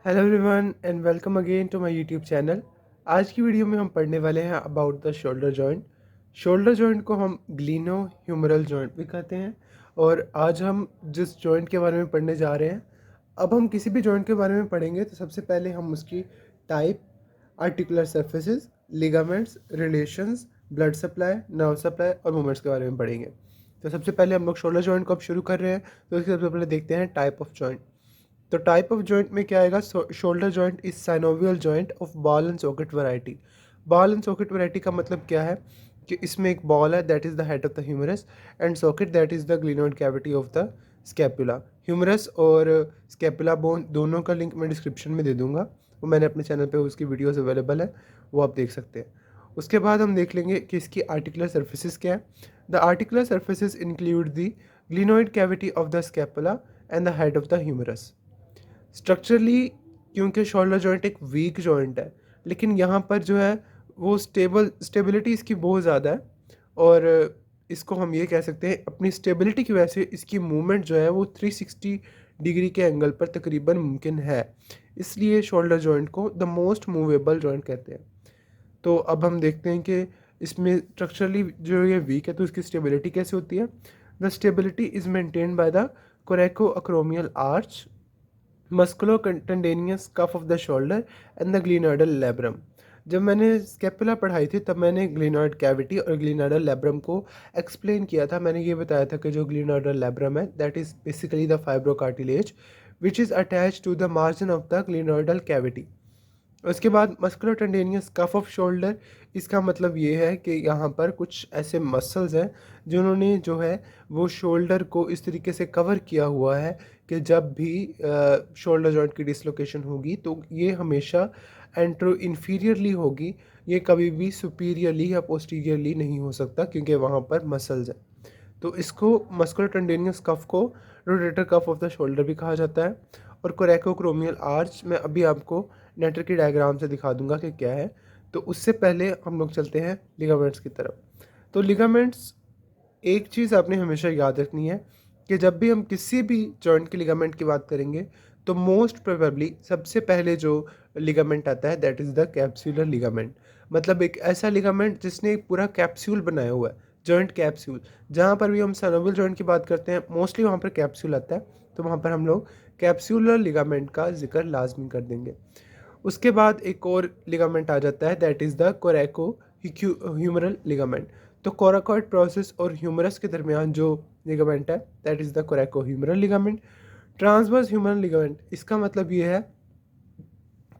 Hello everyone and welcome again to my YouTube channel. आज की video में हम पढ़ने वाले हैं about the shoulder joint. Shoulder joint को हम ग्लीनो ह्यूमरल जॉइंट भी कहते हैं। और आज हम जिस जॉइंट के बारे में पढ़ने जा रहे हैं, अब हम किसी भी जॉइंट के बारे में पढ़ेंगे तो सबसे पहले हम उसकी type, articular surfaces, ligaments, relations, blood supply, nerve supply और मूवमेंट्स के बारे में पढ़ेंगे। तो सबसे पहले हम लोग शोल्डर जॉइंट को अब शुरू कर रहे हैं, तो इसके सबसे पहले देखते हैं टाइप ऑफ जॉइंट। तो टाइप ऑफ जॉइंट में क्या आएगा? Shoulder joint is synovial joint of ball and socket variety. Ball and socket variety का मतलब क्या है कि इसमें एक बॉल है that is the head of the humerus and socket that is the glenoid cavity of the scapula. Humerus और scapula bone दोनों का लिंक मैं डिस्क्रिप्शन में दे दूंगा, वो मैंने अपने चैनल पे उसकी वीडियोस अवेलेबल है, वो आप देख सकते हैं। उसके बाद हम देख लेंगे कि इसकी आर्टिकुलर सर्फेसिस क्या है। The articular surfaces include the glenoid cavity of the scapula and the head of the humerus. Structurally क्योंकि शोल्डर जॉइंट एक वीक जॉइंट है, लेकिन यहाँ पर जो है वो स्टेबिलिटी इसकी बहुत ज़्यादा है। और इसको हम ये कह सकते हैं अपनी स्टेबिलिटी की वजह से इसकी मूवमेंट जो है वो 360 डिग्री के एंगल पर तकरीबन मुमकिन है। इसलिए शोल्डर जॉइंट को द मोस्ट मूवेबल जॉइंट कहते हैं। तो अब हम देखते हैं कि इसमें स्ट्रक्चरली जो ये वीक है तो इसकी स्टेबिलिटी कैसे होती है। The stability is maintained by the coraco acromial arch, musculotendinous cuff of the shoulder and the glenoidal labrum. जब मैंने स्केपुला पढ़ाई थी तब मैंने ग्लिनोइड कैविटी और ग्लिनोइडल लैब्रम को एक्सप्लेन किया था। मैंने ये बताया था कि जो ग्लिनोइडल लैब्रम है that is basically the fibrocartilage which is attach to the margin of the glenoidal cavity. उसके बाद muscular tendinous cuff of shoulder, इसका मतलब ये है कि यहाँ पर कुछ ऐसे मसल्स हैं जिन्होंने जो है वो शोल्डर को इस तरीके से कवर किया हुआ है कि जब भी शोल्डर जॉइंट की डिसलोकेशन होगी तो ये हमेशा एंट्रो इन्फीरियरली होगी, ये कभी भी सुपीरियरली या पोस्टीरियरली नहीं हो सकता क्योंकि वहाँ पर मसल्स हैं। तो इसको मस्कुलर टेंडेनियस कफ को rotator cuff of the shoulder भी कहा जाता है। और कोरेकोक्रोमियल आर्च मैं अभी आपको नेटर की डायग्राम से दिखा दूंगा कि क्या है। तो उससे पहले हम लोग चलते हैं लिगामेंट्स की तरफ। तो लिगामेंट्स, एक चीज़ आपने हमेशा याद रखनी है कि जब भी हम किसी भी जॉइंट के लिगामेंट की बात करेंगे तो मोस्ट प्रोबेबली सबसे पहले जो लिगामेंट आता है that is the capsular ligament. मतलब एक ऐसा लिगामेंट जिसने एक पूरा कैप्सूल बनाया हुआ है, जॉइंट कैप्सूल। जहाँ पर भी हम सनोवियल जॉइंट की बात करते हैं मोस्टली वहाँ पर कैप्सूल आता है, तो वहाँ पर हम लोग कैप्सूलर लिगामेंट का जिक्र लाजमी कर देंगे। उसके बाद एक और लिगामेंट आ जाता है that is the coracohumeral ligament. तो कोराकॉइड प्रोसेस और ह्यूमरस के दरमियान जो लिगामेंट है that is the coracohumeral ligament. Transverse humeral ligament, इसका मतलब ये है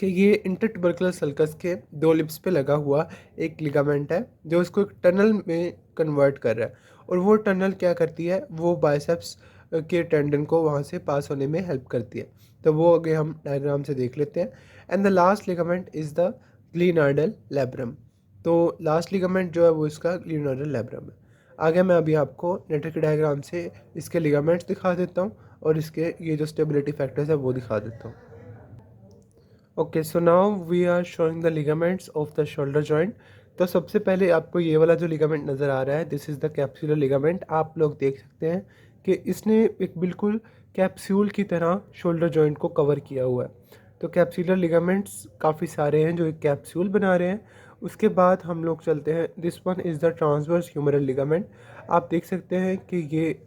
कि ये इंटरट्यूबरकुलर सल्कस के दो लिप्स पे लगा हुआ एक लिगामेंट है जो इसको एक टनल में कन्वर्ट कर रहा है। और वो टनल क्या करती है, वो बाइसेप्स के टेंडन को वहाँ से पास होने में हेल्प करती है। तो वो आगे हम डायग्राम से देख लेते हैं। And the last ligament is the glenoidal labrum. तो लास्ट लिगामेंट जो है वो इसका ग्लिनोइडल लैब्रम है। आगे मैं अभी आपको नेटर के डायग्राम से इसके लिगामेंट्स दिखा देता हूँ और इसके ये जो स्टेबिलिटी फैक्टर्स है वो दिखा देता हूँ। Okay, so now we are showing the ligaments of the shoulder joint. तो सबसे पहले आपको ये वाला जो लिगामेंट नज़र आ रहा है this is the capsular ligament. आप लोग देख सकते हैं कि इसने एक बिल्कुल कैप्सूल की तरह शोल्डर जॉइंट को कवर किया हुआ है। तो कैप्सूलर लिगामेंट्स काफ़ी सारे हैं जो एक कैप्सूल बना रहे हैं। उसके बाद हम लोग चलते हैं, this one is the transverse humeral ligament. आप देख सकते हैं कि ये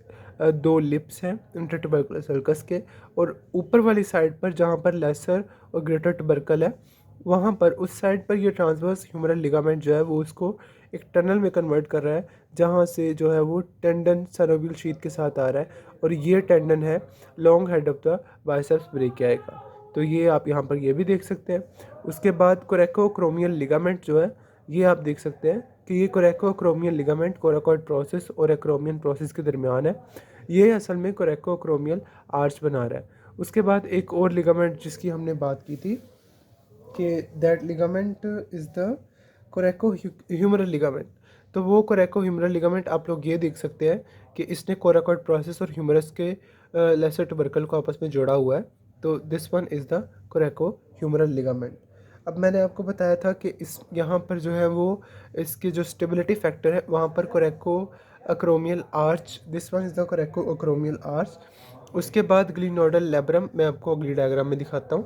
दो लिप्स हैं इंटरट्यूबरकुलर सर्कस के, और ऊपर वाली साइड पर जहाँ पर लेसर और ग्रेटर ट्यूबरकल है वहाँ पर उस साइड पर ये ट्रांसवर्स ह्यूमरल लिगामेंट जो है वो उसको एक टनल में कन्वर्ट कर रहा है जहाँ से जो है वो टेंडन सरोवियल शीथ के साथ आ रहा है। और ये टेंडन है long head of the biceps brachii का। तो ये आप यहाँ पर ये भी देख सकते हैं। उसके बाद कोरेकोक्रोमियल लिगामेंट जो है ये आप देख सकते हैं कि ये कोरेकोक्रोमियल लिगामेंट कोराकॉइड प्रोसेस और एक्रोमियन प्रोसेस के दरमियान है। ये असल में कोरेकोक्रोमियल आर्च बना रहा है। उसके बाद एक और लिगामेंट जिसकी हमने बात की थी कि that ligament is the coracohumeral ligament. तो वो कोरेको ह्यूमरल लिगामेंट आप लोग ये देख सकते हैं कि इसने कोराकॉइड प्रोसेस और ह्यूमरस के लेसर ट्यूबरकल को आपस में जोड़ा हुआ है। तो this one is the coracohumeral ligament. अब मैंने आपको बताया था कि इस यहाँ पर जो है वो इसके जो स्टेबिलिटी फैक्टर है वहाँ पर कोरेको acromial arch, this one is the coraco acromial arch. उसके बाद ग्लिनोडल लैब्रम मैं आपको अगली डायग्राम में दिखाता हूँ।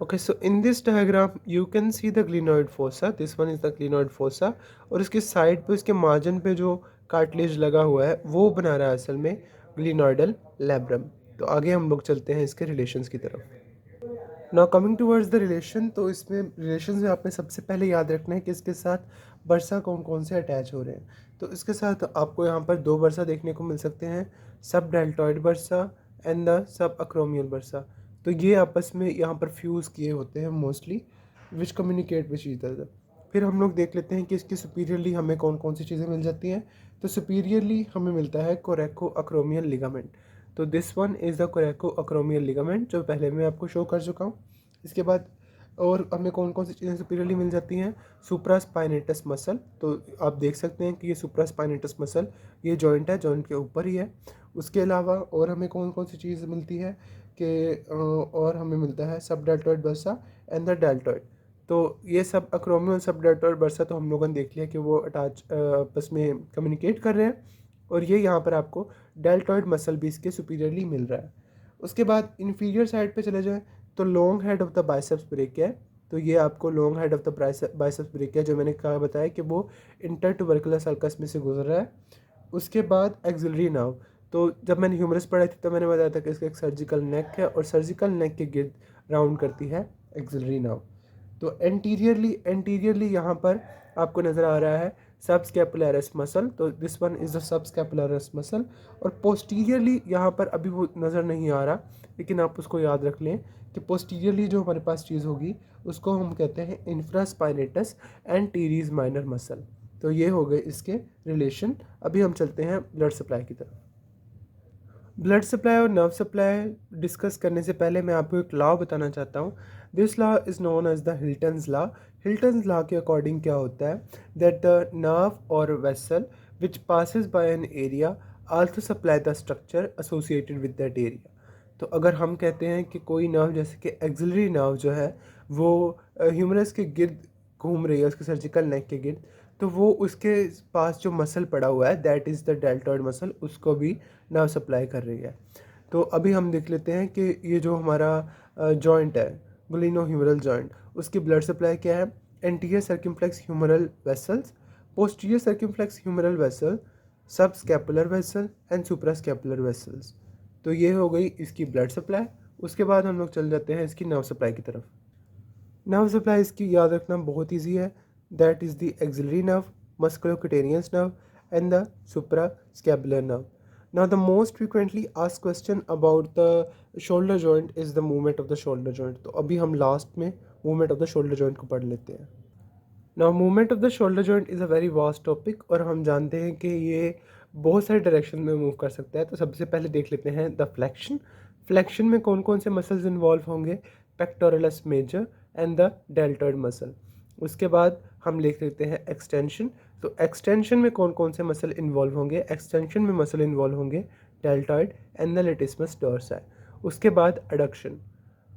Okay, so in this diagram you can see the glenoid fossa. This one is the glenoid fossa और इसके साइड पे इसके मार्जिन पे जो कार्टिलेज लगा हुआ है वो बना रहा है असल में ग्लिनॉइडल लैब्रम। तो आगे हम लोग चलते हैं इसके रिलेशंस की तरफ। Now coming towards the relation, तो इसमें रिलेशन में आपने सबसे पहले याद रखना है कि इसके साथ बरसा कौन कौन से अटैच हो रहे हैं। तो इसके साथ आपको यहाँ पर दो बरसा देखने को मिल सकते हैं, सब डेल्टॉइड बरसा एंड द सब अक्रोमियल बरसा। तो ये आपस में यहाँ पर फ्यूज़ किए होते हैं mostly, which communicate which each other. फिर हम लोग देख लेते हैं कि इसकी सुपीरियरली हमें कौन कौन सी चीज़ें मिल जाती हैं। तो सुपीरियरली हमें मिलता है कोरेको अक्रोमियल लिगामेंट। तो this one is the coraco अक्रोमियल ligament, जो पहले मैं आपको शो कर चुका हूँ। इसके बाद और हमें कौन कौन सी चीज़ें सुपीरियरली मिल जाती हैं, सुप्रास्पाइनेटस मसल। तो आप देख सकते हैं कि ये सुप्रास्पाइनेटस मसल ये जॉइंट है, जॉइंट के ऊपर ही है। उसके अलावा और हमें कौन कौन सी चीज़ मिलती है कि और हमें मिलता है सब deltoid bursa and the deltoid. तो ये सब अक्रोमियल सब डेल्टॉइड बर्सा तो हम लोगों ने देख लिया कि वो अटैच आपस में कम्युनिकेट कर रहे हैं, और ये यहाँ पर आपको डेल्टॉइड मसल भी इसके सुपीरियरली मिल रहा है। उसके बाद इन्फीरियर साइड पे चले जाएं तो long head of the biceps brachia है। तो ये आपको long head of the biceps brachia, जो मैंने कहा बताया कि वो इंटरट्यूबरकुलर sulcus में से गुजर रहा है। उसके बाद एक्सिलरी नर्व। तो जब मैंने ह्यूमरस पढ़ाई थी तो मैंने बताया था कि इसका एक सर्जिकल नेक है और सर्जिकल नेक के गिर्द राउंड करती है एक्सिलरी नर्व। तो एंटीरियरली यहाँ पर आपको नज़र आ रहा है सब स्कैपुलरिस मसल। तो this one is the subscapularis muscle. और पोस्टीरियरली यहाँ पर अभी वो नज़र नहीं आ रहा, लेकिन आप उसको याद रख लें कि पोस्टीरियरली जो हमारे पास चीज़ होगी उसको हम कहते हैं infraspinatus and teres minor muscle. तो ये हो गए इसके रिलेशन। अभी हम चलते हैं ब्लड सप्लाई की तरफ। ब्लड सप्लाई और नर्व सप्लाई डिस्कस करने से पहले मैं आपको एक लॉ बताना चाहता हूँ। This law is known as the Hilton's law. Hilton's law के अकॉर्डिंग क्या होता है, दैट द नर्व और vessel which passes by an area also supply the structure associated with that area. तो अगर हम कहते हैं कि कोई नर्व जैसे कि एक्सिलरी नर्व जो है वो ह्यूमरस के गिर्द घूम रही है, उसके सर्जिकल नेक के गिर्द, तो वो उसके पास जो मसल पड़ा हुआ है that is the deltoid muscle, उसको भी नर्व सप्लाई कर रही है। तो अभी हम देख लेते हैं कि ये जो हमारा जॉइंट है ग्लिनो ह्यूमरल जॉइंट, उसकी ब्लड सप्लाई क्या है। Anterior circumflex humeral vessels, posterior circumflex humeral vessel, subscapular vessel and suprascapular vessels. तो ये हो गई इसकी ब्लड सप्लाई। उसके बाद हम लोग चल जाते हैं इसकी नर्व सप्लाई की तरफ। नर्व सप्लाई इसकी याद रखना बहुत ईजी है, that is the axillary nerve, musculocutaneous nerve and the supra scapular nerve. Now the most frequently asked question about the shoulder joint is the movement of the shoulder joint. तो अभी हम last में movement of the shoulder joint को पढ़ लेते हैं। Now movement of the shoulder joint is a very vast topic और हम जानते हैं कि ये बहुत सारे डायरेक्शन में मूव कर सकता है। तो सबसे पहले देख लेते हैं द फ्लेक्शन। फ्लेक्शन में कौन कौन से मसल्स इन्वॉल्व होंगे, pectoralis major and the deltoid muscle. उसके बाद हम देख लेते हैं एक्सटेंशन। तो एक्सटेंशन में कौन कौन से मसल इन्वॉल्व होंगे, एक्सटेंशन में मसल इन्वॉल्व होंगे डेल्टॉइड एंड द लेटिसमस डोर्साई। उसके बाद एडक्शन।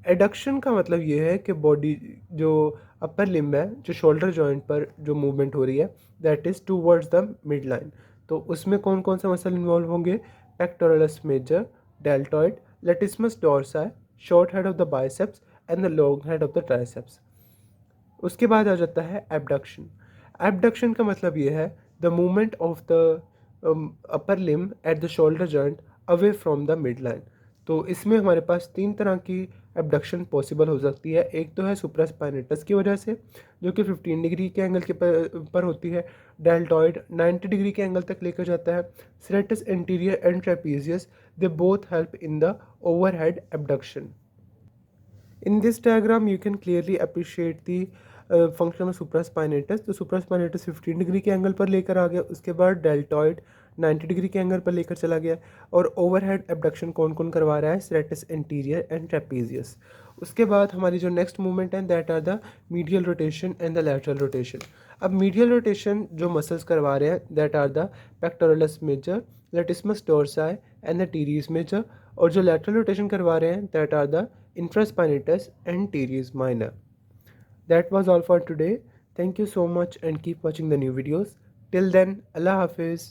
एडक्शन का मतलब ये है कि बॉडी जो अपर लिम्ब है, जो शोल्डर जॉइंट पर जो मूवमेंट हो रही है that is towards the mid line. तो उसमें कौन कौन से मसल इन्वॉल्व होंगे, pectoralis major, deltoid, latissimus dorsi, short head of the biceps and the long head of the triceps. उसके बाद आ जाता है एबडक्शन। एबडक्शन का मतलब ये है the movement of the upper limb at the shoulder joint away from the mid line. तो इसमें हमारे पास तीन तरह की एबडक्शन पॉसिबल हो सकती है। एक तो है सुप्रास्पाइनेटस की वजह से, जो कि 15 डिग्री के एंगल के पर होती है। डेल्टॉइड 90 डिग्री के एंगल तक लेकर जाता है। Serratus anterior and trapezius, they both help in the overhead abduction. In this diagram you can clearly appreciate the function of supraspinatus. तो सुप्रास्पाइनेटस 15 डिग्री के एंगल पर लेकर आ गया, उसके बाद डेल्टॉइड 90 डिग्री के एंगल पर लेकर चला गया, और ओवरहेड एबडक्शन कौन कौन करवा रहा है, सेरेटस एंटीरियर एंड ट्रेपीजियस। उसके बाद हमारी जो नेक्स्ट मूवमेंट है that are the medial rotation and the lateral rotation. अब मीडियल रोटेशन जो मसल्स करवा रहे हैं that are the pectoralis major, latissimus dorsi and the teres major, और जो लैटरल रोटेशन करवा रहे हैं that are the infraspinatus and teres minor. That was all for today. Thank you so much and keep watching the new videos. Till then, Allah Hafiz.